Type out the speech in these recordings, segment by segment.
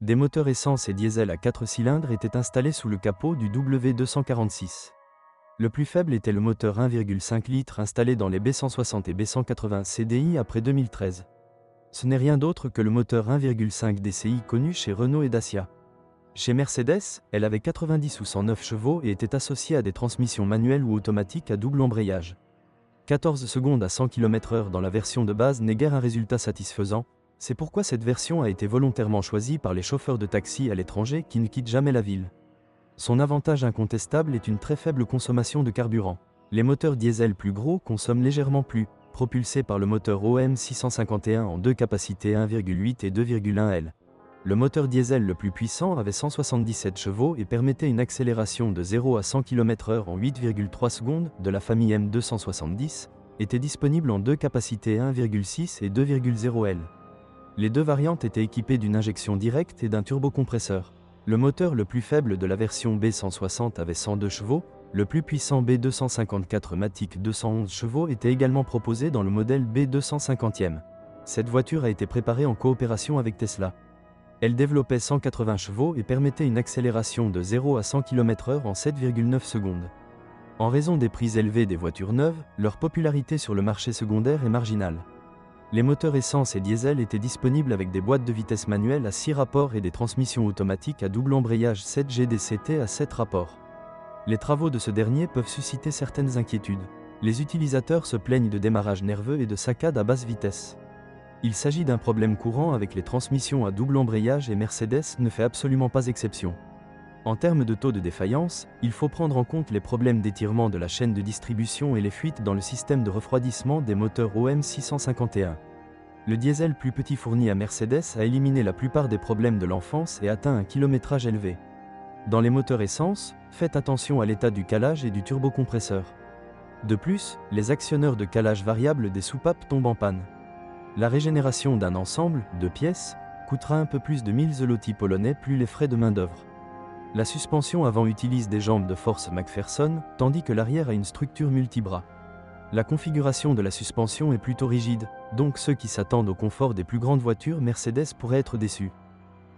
Des moteurs essence et diesel à 4 cylindres étaient installés sous le capot du W246. Le plus faible était le moteur 1,5 litres installé dans les B160 et B180 CDI après 2013. Ce n'est rien d'autre que le moteur 1,5 DCI connu chez Renault et Dacia. Chez Mercedes, elle avait 90 ou 109 chevaux et était associée à des transmissions manuelles ou automatiques à double embrayage. 14 secondes à 100 km/h dans la version de base n'est guère un résultat satisfaisant, c'est pourquoi cette version a été volontairement choisie par les chauffeurs de taxi à l'étranger qui ne quittent jamais la ville. Son avantage incontestable est une très faible consommation de carburant. Les moteurs diesel plus gros consomment légèrement plus, propulsés par le moteur OM 651 en deux capacités 1,8 et 2,1 L. Le moteur diesel le plus puissant avait 177 chevaux et permettait une accélération de 0 à 100 km/h en 8,3 secondes de la famille M270, était disponible en deux capacités 1,6 et 2,0 L. Les deux variantes étaient équipées d'une injection directe et d'un turbocompresseur. Le moteur le plus faible de la version B160 avait 102 chevaux, le plus puissant B254 Matic 211 chevaux était également proposé dans le modèle B250e. Cette voiture a été préparée en coopération avec Tesla. Elle développait 180 chevaux et permettait une accélération de 0 à 100 km/h en 7,9 secondes. En raison des prix élevés des voitures neuves, leur popularité sur le marché secondaire est marginale. Les moteurs essence et diesel étaient disponibles avec des boîtes de vitesse manuelles à 6 rapports et des transmissions automatiques à double embrayage 7GDCT à 7 rapports. Les travaux de ce dernier peuvent susciter certaines inquiétudes. Les utilisateurs se plaignent de démarrage nerveux et de saccades à basse vitesse. Il s'agit d'un problème courant avec les transmissions à double embrayage et Mercedes ne fait absolument pas exception. En termes de taux de défaillance, il faut prendre en compte les problèmes d'étirement de la chaîne de distribution et les fuites dans le système de refroidissement des moteurs OM 651. Le diesel plus petit fourni à Mercedes a éliminé la plupart des problèmes de l'enfance et atteint un kilométrage élevé. Dans les moteurs essence, faites attention à l'état du calage et du turbocompresseur. De plus, les actionneurs de calage variable des soupapes tombent en panne. La régénération d'un ensemble, de pièces, coûtera un peu plus de 1000 zloty polonais plus les frais de main-d'œuvre. La suspension avant utilise des jambes de force McPherson, tandis que l'arrière a une structure multibras. La configuration de la suspension est plutôt rigide, donc ceux qui s'attendent au confort des plus grandes voitures Mercedes pourraient être déçus.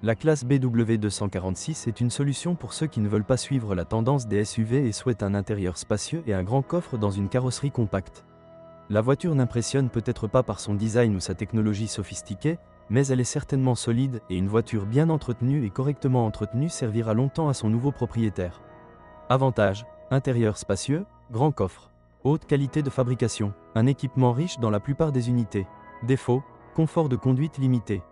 La classe BW246 est une solution pour ceux qui ne veulent pas suivre la tendance des SUV et souhaitent un intérieur spacieux et un grand coffre dans une carrosserie compacte. La voiture n'impressionne peut-être pas par son design ou sa technologie sophistiquée, mais elle est certainement solide et une voiture bien entretenue et correctement entretenue servira longtemps à son nouveau propriétaire. Avantages: intérieur spacieux, grand coffre. Haute qualité de fabrication, un équipement riche dans la plupart des unités. Défauts: confort de conduite limité.